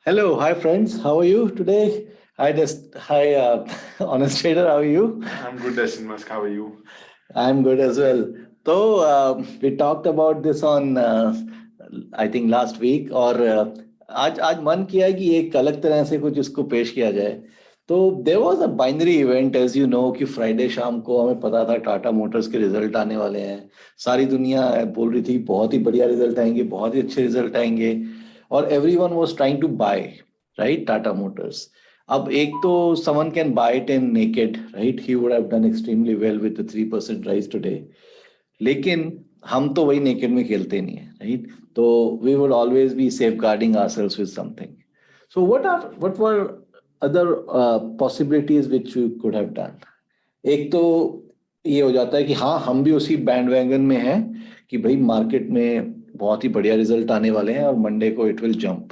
Hello, hi friends. How are you today? Hi, honest trader. How are you? I'm good, Destin Musk. How are you? I'm good as well. So we talked about this on I think last week और आज आज मन किया कि एक अलग तरह से कुछ इसको पेश किया जाए. तो there was a binary event as you know कि फ्राइडे शाम को हमें पता था टाटा मोटर्स के रिजल्ट आने वाले हैं. सारी दुनिया बोल रही थी बहुत ही बढ़िया रिजल्ट आएंगे, बहुत ही अच्छे रिजल्ट आएंगे और everyone was trying to buy right Tata Motors. अब एक तो someone can buy it in naked, right? He would have done extremely well with the 3% rise today. लेकिन हम तो वही नेकेड में खेलते नहीं है, राइट? तो we would always be safeguarding ourselves with something. So what were other possibilities which you could have done? एक तो ये हो जाता है कि हाँ हम भी उसी बैंड वैगन में हैं कि भाई मार्केट में बहुत ही बढ़िया रिजल्ट आने वाले हैं और मंडे को इट विल जंप.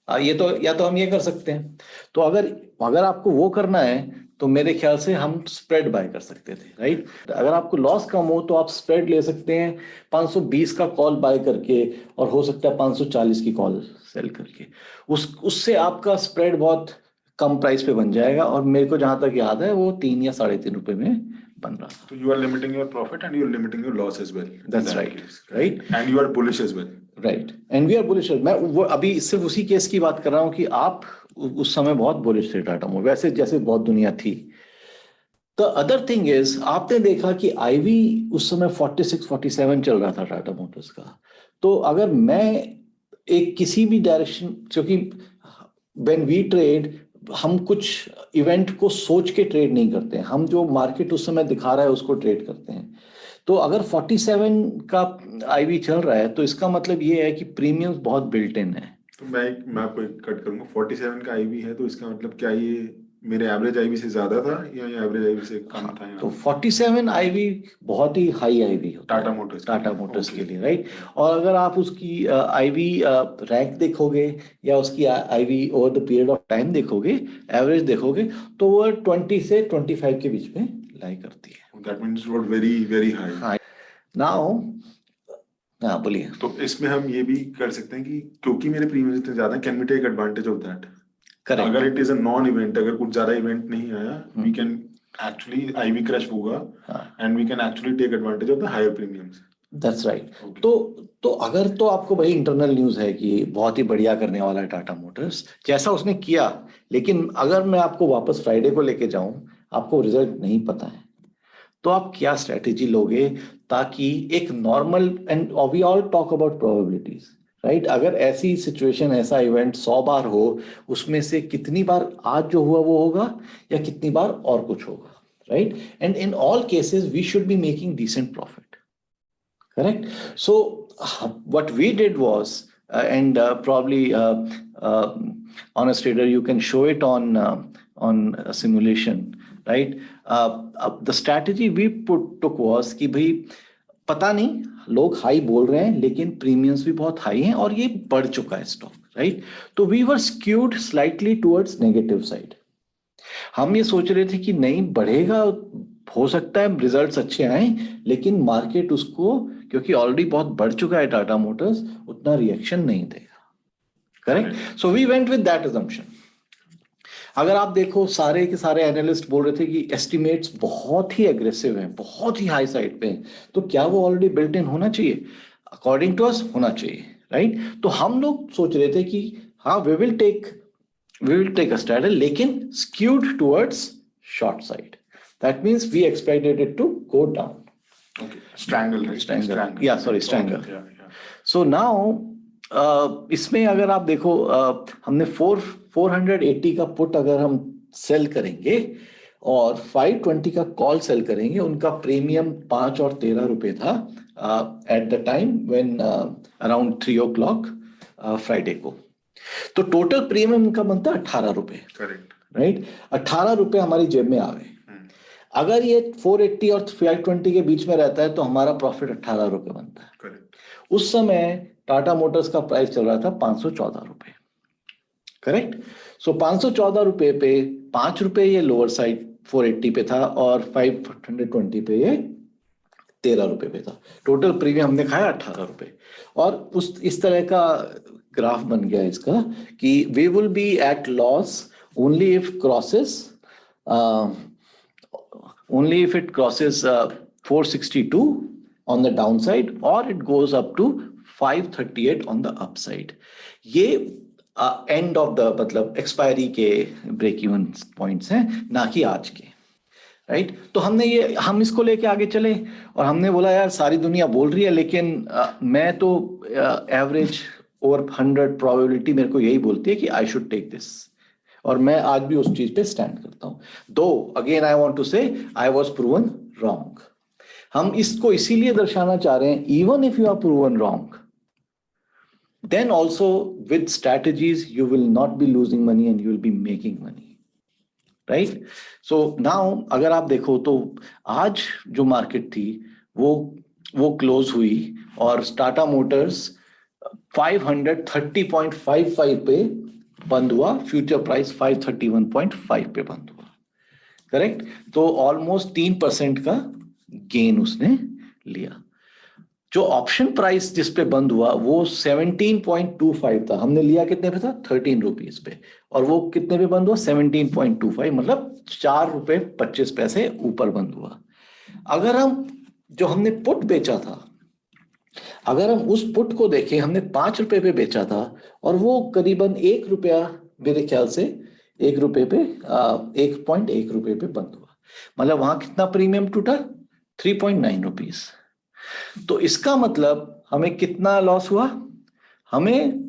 ये तो या तो हम ये कर सकते हैं. तो अगर अगर आपको वो करना है तो मेरे ख्याल से हम स्प्रेड बाय कर सकते थे, राइट? अगर आपको लॉस कम हो तो आप स्प्रेड ले सकते हैं 520 का कॉल बाय करके और हो सकता है 540 की कॉल सेल करके. उससे आपका स्प्रेड बहुत कम प्राइस पे बन जाएगा और मेरे को जहां तक याद है वो 3 या 3.5 रुपए में बन रहा था. So you are limiting your profit and you are limiting your loss as well. That's right, right? And you are bullish as well. Right and we are bullish. मैं वो अभी सिर्फ उसी केस की बात कर रहा हूँ कि आप उस समय बहुत बुलिश थे टाटा मोटर, वैसे जैसे बहुत दुनिया थी. द अदर थिंग इज आपने देखा कि आईवी उस समय 46-47 चल रहा था टाटा मोटर्स का. तो अगर मैं एक किसी भी डायरेक्शन, क्योंकि व्हेन वी ट्रेड हम कुछ इवेंट को सोच के ट्रेड नहीं करते हैं, हम जो मार्केट उस समय दिखा रहा है उसको ट्रेड करते हैं. तो अगर 47 का आईवी चल रहा है तो इसका मतलब ये है कि प्रीमियम्स बहुत बिल्ट इन है. तो मैं आपको एक कट करूंगा. 47 का आईवी है तो इसका मतलब क्या ये मेरे एवरेज आईवी से ज्यादा था या ये एवरेज आईवी से कम था? तो 47 आईवी बहुत ही हाई आईवी होता है टाटा मोटर्स के लिए, राइट? और अगर आप उसकी आईवी रैंक देखोगे या उसकी IV over the period of time देखोगे, एवरेज देखोगे, तो वो 20 से 25 के बीच में लाई करती है. That means it was very very high. Now हाँ बोलिए. तो इसमें हम ये भी कर सकते हैं कि क्योंकि मेरे प्रीमियम इतने ज्यादा हैं, can we take advantage of that? Correct. अगर it is a non event, अगर कुछ ज्यादा इवेंट नहीं आया, we can actually IV crush होगा and we can actually take advantage of the higher premiums. That's right. तो अगर तो आपको भाई इंटरनल न्यूज है कि बहुत ही बढ़िया करने वाला है टाटा मोटर्स जैसा उसने किया, लेकिन अगर मैं आपको वापस फ्राइडे को लेके जाऊं, आपको रिजल्ट नहीं पता है, तो आप क्या स्ट्रेटेजी लोगे ताकि एक normal, and we all talk about probabilities, right? अगर ऐसी सिचुएशन, ऐसा इवेंट 100 बार हो, उसमें से कितनी बार आज जो हुआ वो होगा या कितनी बार और कुछ होगा, right? And in all cases we should be making decent profit. Correct. So what we did was, and probably honest trader, you can show it on a simulation, right? The strategy we took was कि भाई पता नहीं लोग high बोल रहे हैं लेकिन premiums भी बहुत हाई हैं और ये बढ़ चुका है स्टॉक, राइट? तो we were skewed slightly towards negative side. हम ये सोच रहे थे कि नहीं बढ़ेगा, हो सकता है रिजल्ट्स अच्छे आए, लेकिन मार्केट उसको, क्योंकि ऑलरेडी बहुत बढ़ चुका है टाटा मोटर्स, उतना रिएक्शन नहीं देगा. Correct. So we went with that assumption. अगर आप देखो सारे के सारे एनालिस्ट बोल रहे थे कि एस्टिमेट्स बहुत ही एग्रेसिव हैं, बहुत ही हाई साइड पे हैं, तो क्या वो ऑलरेडी बिल्ट इन होना चाहिए? अकॉर्डिंग टू अस होना चाहिए, राइट? तो हम लोग सोच रहे थे कि हाँ we will take a straddle, लेकिन skewed towards short side. That means we expected it to go down. Okay, strangle, right? Strangle. Yeah, sorry, strangle. Okay, yeah. So now इसमें अगर आप देखो हमने 480 का पुट अगर हम सेल करेंगे और 520 का कॉल सेल करेंगे, उनका प्रीमियम 5 और 13 रुपए था at the time when around 3 o'clock Friday को. तो टोटल प्रीमियम इनका बनता है 18 रुपए. Correct, right? 18 रुपए हमारी जेब में आ गए. अगर ये 480 और 520 के बीच में रहता है तो हमारा प्रॉफिट 18 रुपए बनता है. करेक्ट. उस समय टाटा मोटर्स का प्राइस चल रहा था 514 रुपए. करेक्ट. सो 514 रुपए पे 5 रुपए ये लोअर साइड 480 पे था और 520 पे ये 13 रुपए पे था. टोटल प्रीमियम हमने खाया 18 रुपए. और इस तरह का ग्राफ बन गया इसका कि we will be at loss only if crosses only if it crosses 462 on the downside or it goes up to 538 on the upside. ये एंड ऑफ द मतलब एक्सपायरी के ब्रेक इवन पॉइंट्स हैं, ना कि आज के, राइट? तो हम इसको लेके आगे चले और हमने बोला यार सारी दुनिया बोल रही है, लेकिन मैं तो एवरेज ओवर 100 प्रोबेबिलिटी मेरे को यही बोलती है कि आई शुड टेक दिस, और मैं आज भी उस चीज पे स्टैंड करता हूं। दो अगेन आई वांट टू से आई वाज प्रूवन रॉन्ग। हम इसको इसीलिए दर्शाना चाह रहे हैं, even if you are proven wrong, then also with strategies you will not be losing money and you will be making money, right? So now अगर आप देखो तो आज जो मार्केट थी वो क्लोज हुई और टाटा मोटर्स 530.55 पे बंद हुआ, फ्यूचर प्राइस 531.5 पे बंद हुआ, करेक्ट? तो ऑलमोस्ट 3% का गेन उसने लिया। जो ऑप्शन प्राइस जिस पे बंद हुआ वो 17.25 था, हमने लिया कितने पे था? 13 रुपीज पे, और वो कितने पे बंद हुआ? 17.25, मतलब 4 रुपए 25 पैसे ऊपर बंद हुआ। अगर हम जो हमने पुट बेचा था, अगर हम उस पुट को देखें, हमने 5 रुपए पे बेचा था और वो करीबन 1 रुपया, मेरे ख्याल से 1 रुपए पे 1.1 रुपए पे बंद हुआ, मतलब वहां कितना प्रीमियम टूटा? 3.9 रुपीज। तो इसका मतलब हमें कितना लॉस हुआ? हमें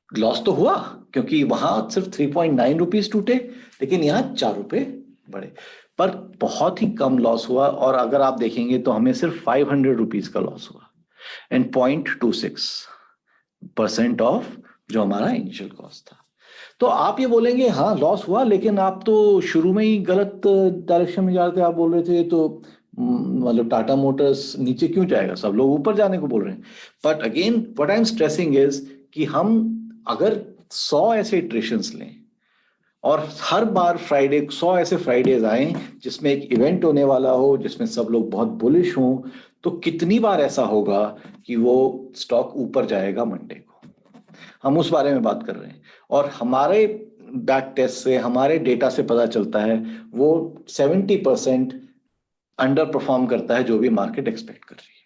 लॉस तो हुआ क्योंकि वहां सिर्फ 3.9 रुपीज टूटे, लेकिन यहाँ 4 रुपए बढ़े, पर बहुत ही कम लॉस हुआ। और अगर आप देखेंगे तो हमें सिर्फ 500 रुपीज का लॉस हुआ एंड 0.26% ऑफ जो हमारा इनिशियल कॉस्ट था। तो आप ये बोलेंगे हाँ लॉस हुआ, लेकिन आप तो शुरू में ही गलत डायरेक्शन में जा रहे थे, आप बोल रहे थे तो मतलब टाटा मोटर्स नीचे क्यों जाएगा, सब लोग ऊपर जाने को बोल रहे हैं। But again what I am stressing is कि हम अगर 100 ऐसे इटरेशंस लें और हर बार फ्राइडे 100 ऐसे फ्राइडेज आए जिसमें एक इवेंट होने वाला हो, जिसमें सब लोग बहुत बुलिश हों, तो कितनी बार ऐसा होगा कि वो स्टॉक ऊपर जाएगा मंडे को? हम उस बारे में बात कर रहे हैं। और हमारे बैक टेस्ट से, हमारे डेटा से पता चलता है वो 70% अंडर परफॉर्म करता है जो भी मार्केट एक्सपेक्ट कर रही है।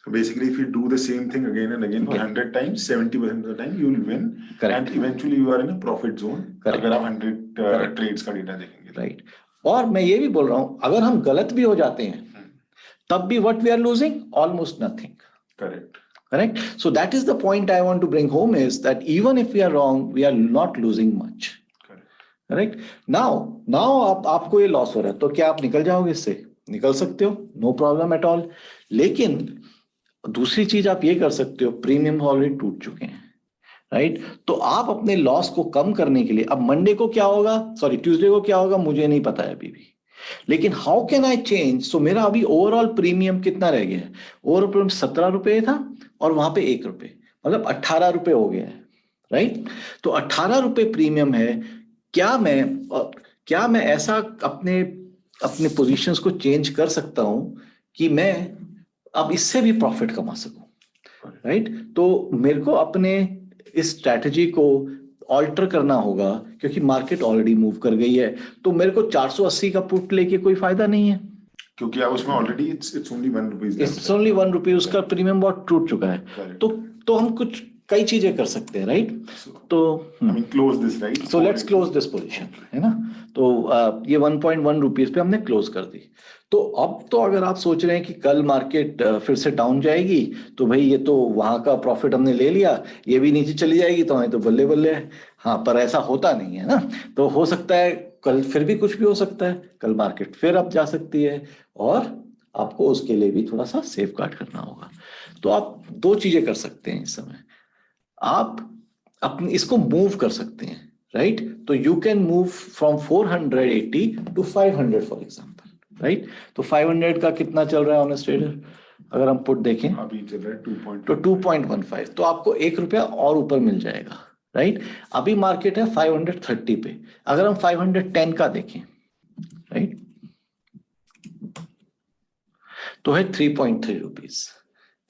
So basically, if you do the same thing again and again for 100 times, 70% of the time you will win. Correct. And eventually you are in a profit zone. Correct. अगर आप 100 trades का data देखेंगे, right? और मैं ये भी बोल रहा हूं, अगर हम गलत भी हो जाते हैं तब भी what we are losing? Almost nothing. Correct. Correct. So that is the point I want to bring home, is that even if we are wrong, we are not losing much. Correct. Now आपको ये loss हो रहा है, तो क्या आप निकल जाओगे इससे? निकल सकते हो, नो प्रॉब्लम एट ऑल। लेकिन दूसरी चीज आप ये कर सकते हो, प्रीमियम ऑलरेडी टूट चुके हैं, राइट? तो आप अपने लॉस को कम करने के लिए, अब मंडे को क्या होगा, सॉरी ट्यूसडे को क्या होगा, मुझे नहीं पता है अभी भी, लेकिन हाउ कैन आई चेंज? सो मेरा अभी ओवरऑल प्रीमियम कितना रह गया है? ओवरऑल प्रीमियम 17 रुपए था और वहां पे 1 रुपए, मतलब 18 रुपए हो गया है, राइट? तो 18 रुपए प्रीमियम है। क्या मैं ऐसा अपने पोजीशंस को चेंज कर सकता हूं कि मैं अब इससे भी प्रॉफिट कमा सकूं, राइट? तो मेरे को अपने इस स्ट्रैटेजी को ऑल्टर करना होगा, क्योंकि मार्केट ऑलरेडी मूव कर गई है। तो मेरे को 480 का पुट लेके कोई फायदा नहीं है, क्योंकि आप उसमें already it's only 1 rupees, it's only 1 rupees, उसका प्रीमियम बहुत टूट चुका है। तो हम कुछ कई चीजें कर सकते हैं, राइट? तो close this, right? So let's close this position, है ना? तो ये 1.1 रुपीज पे हमने क्लोज कर दी। तो अब तो अगर आप सोच रहे हैं कि कल मार्केट फिर से डाउन जाएगी, तो भाई ये तो वहां का प्रॉफिट हमने ले लिया, ये भी नीचे चली जाएगी तो हमें तो बल्ले बल्ले है। हाँ, पर ऐसा होता नहीं है ना। तो हो सकता है कल फिर भी कुछ भी हो सकता है, कल मार्केट फिर अप जा सकती है, और आपको उसके लिए भी थोड़ा सा सेफ गार्ड करना होगा। तो आप दो चीजें कर सकते हैं इस समय, आप अपने इसको मूव कर सकते हैं, राइट? तो you can move from 480 to 500 for example, right? तो 500 का कितना चल रहा है ऑनेस्ट ट्रेडर? अगर हम पुट देखें अभी चल रहा है 2.15, तो आपको 1 रुपया और ऊपर मिल जाएगा, राइट? अभी मार्केट है 530 पे, अगर हम 510 का देखें, राइट, तो है 3.3 रुपीज,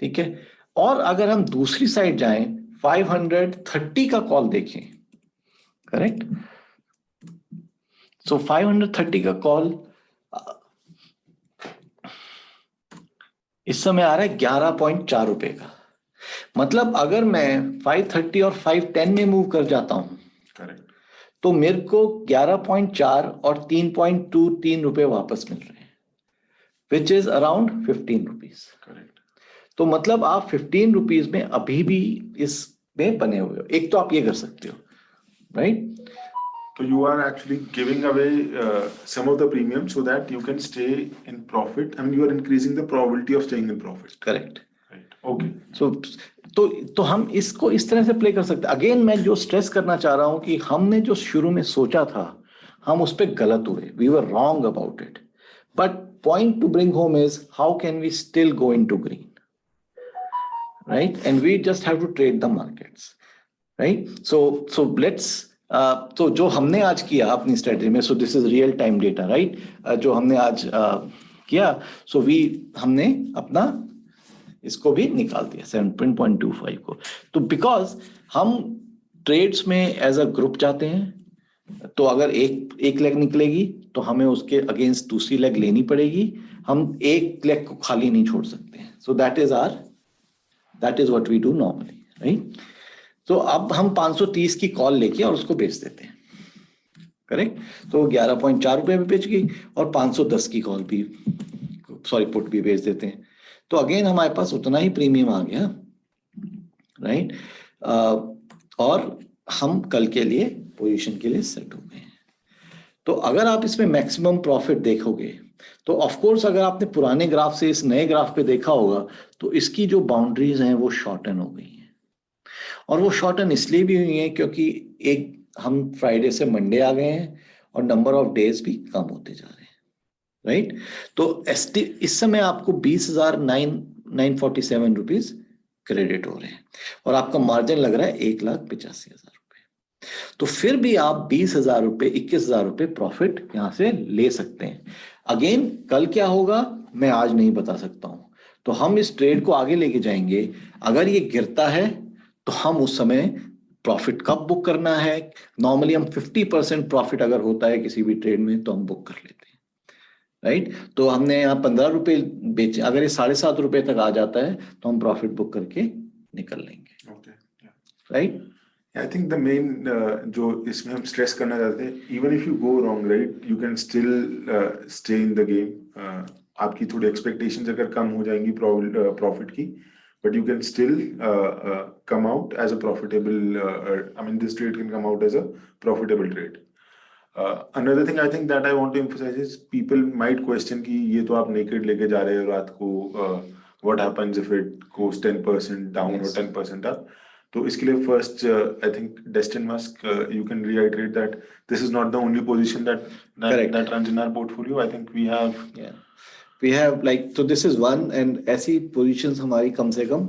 ठीक है? और अगर हम दूसरी साइड जाएं 530 का कॉल देखें, करेक्ट। सो 530 का कॉल इस समय आ रहा है 11.4 रुपए का। मतलब अगर मैं 530 और 510 में मूव कर जाता हूं, करेक्ट, तो मेरे को 11.4 और 3.23 रुपए वापस मिल रहे हैं, which is around 15 rupees. Correct. तो मतलब आप 15 रुपीज में अभी भी इसमें बने हुए हो। एक तो आप ये कर सकते हो, right? So you are actually giving away some of the premium so that you can stay in profit. I mean, you are increasing the probability of staying in profit. Correct. Right. Okay. तो हम इसको इस तरह से play कर सकते हैं। Again मैं जो स्ट्रेस करना चाह रहा हूं कि हमने जो शुरू में सोचा था, हम उस पर गलत हुए, we were wrong about it. But point to bring home is how can we still go into green, right? And we just have to trade the markets, right? So let's तो जो हमने आज किया अपनी स्ट्रेटजी में, so this is real time data, right? जो हमने आज किया, सो हमने अपना इसको भी निकाल दिया 7.25 को। तो बिकॉज हम ट्रेड्स में एज अ ग्रुप जाते हैं, तो अगर एक लेग निकलेगी तो हमें उसके अगेंस्ट दूसरी लेग लेनी पड़ेगी। हम एक लेग को खाली नहीं छोड़ सकते हैं। So that is what we do normally, right? तो अब हम 530 की कॉल लेके और उसको बेच देते हैं, करेक्ट? तो 11.4 रुपए में बेच गई और 510 की कॉल भी, सॉरी, पुट भी बेच देते हैं। तो अगेन हमारे पास उतना ही प्रीमियम आ गया, राइट? और हम कल के लिए पोजीशन के लिए सेट हो गए हैं। तो अगर आप इसमें मैक्सिमम प्रॉफिट देखोगे, तो ऑफ कोर्स अगर आपने पुराने ग्राफ से इस नए ग्राफ पे देखा होगा, तो इसकी जो बाउंड्रीज हैं वो शॉर्टन हो गई हैं। और वो शॉर्टन इसलिए भी हुई है क्योंकि एक हम फ्राइडे से मंडे आ गए हैं और नंबर ऑफ डेज भी कम होते जा रहे हैं, राइट? तो इस समय आपको 20,947 रुपीज क्रेडिट हो रहे हैं और आपका मार्जिन लग रहा है 1,85,000 रुपए। तो फिर भी आप 20,000 रुपए, 21,000 रुपए प्रॉफिट यहां से ले सकते हैं। अगेन कल क्या होगा मैं आज नहीं बता सकता हूं। तो हम इस ट्रेड को आगे लेके जाएंगे। अगर ये गिरता है तो हम उस समय प्रॉफिट कब बुक करना है, नॉर्मली हम 50% प्रॉफिट अगर होता है किसी भी ट्रेड में तो हम बुक कर लेते हैं, राइट? तो हमने यहाँ 15 रुपए बेचे, अगर ये 7.5 रुपए तक आ जाता है तो हम प्रॉफिट बुक करके निकल लेंगे, right? I think the main जो इसमें हम स्ट्रेस करना चाहते हैं, even if you go wrong, right, you can still stay in the game. आपकी थोड़ी एक्सपेक्टेशंस अगर कम हो जाएंगी प्रॉफिट की, but you can still come out as a profitable, I mean, this trade can come out as a profitable trade. Another thing I think that I want to emphasize is people might question कि ये तो आप naked लेके जा रहे हो रात को, what happens if it goes 10% down or 10% up? तो इसके लिए first I think Destin Musk, you can reiterate that this is not the only position that runs in our portfolio. I think we have तो this is one, and ऐसी positions हमारी कम से कम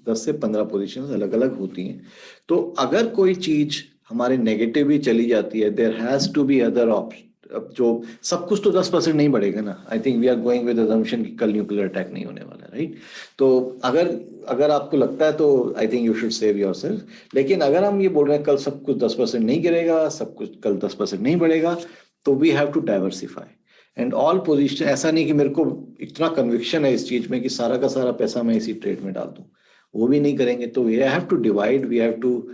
10 से 15 positions अलग अलग होती हैं। तो अगर कोई चीज हमारे नेगेटिव भी चली जाती है, there has to be other option. अब जो सब कुछ तो 10% नहीं बढ़ेगा ना। I think we are going with assumption कि कल न्यूक्लियर अटैक नहीं होने वाला, राइट? तो अगर आपको लगता है तो I think you should save yourself. लेकिन अगर हम ये बोल रहे हैं कल सब कुछ 10% नहीं गिरेगा, सब कुछ कल 10% नहीं बढ़ेगा, तो we have to diversify and all position. ऐसा नहीं कि मेरे को इतना कन्विक्शन है इस चीज में कि सारा का सारा पैसा मैं इसी ट्रेड में डाल दूं, वो भी नहीं करेंगे। तो we have to divide, we have to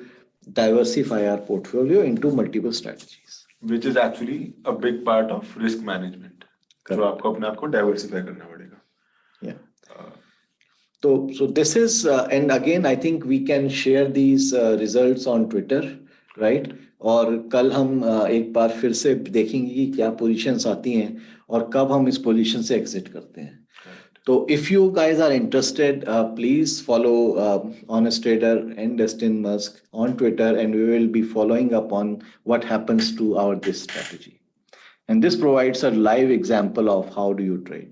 diversify our portfolio into multiple strategies, which is actually a big part of risk management. जो आपको अपने आप को डाइवर्सिफाई करना पड़ेगा। So this is and again I think we can share these results on Twitter, right? और कल हम एक बार फिर से देखेंगे कि क्या पोजीशंस आती हैं और कब हम इस पोजीशन से एग्जिट करते हैं। तो if you guys are interested, please follow Honest Trader and Destin Musk on Twitter, and we will be following up on what happens to this strategy. And this provides a live example of how do you trade.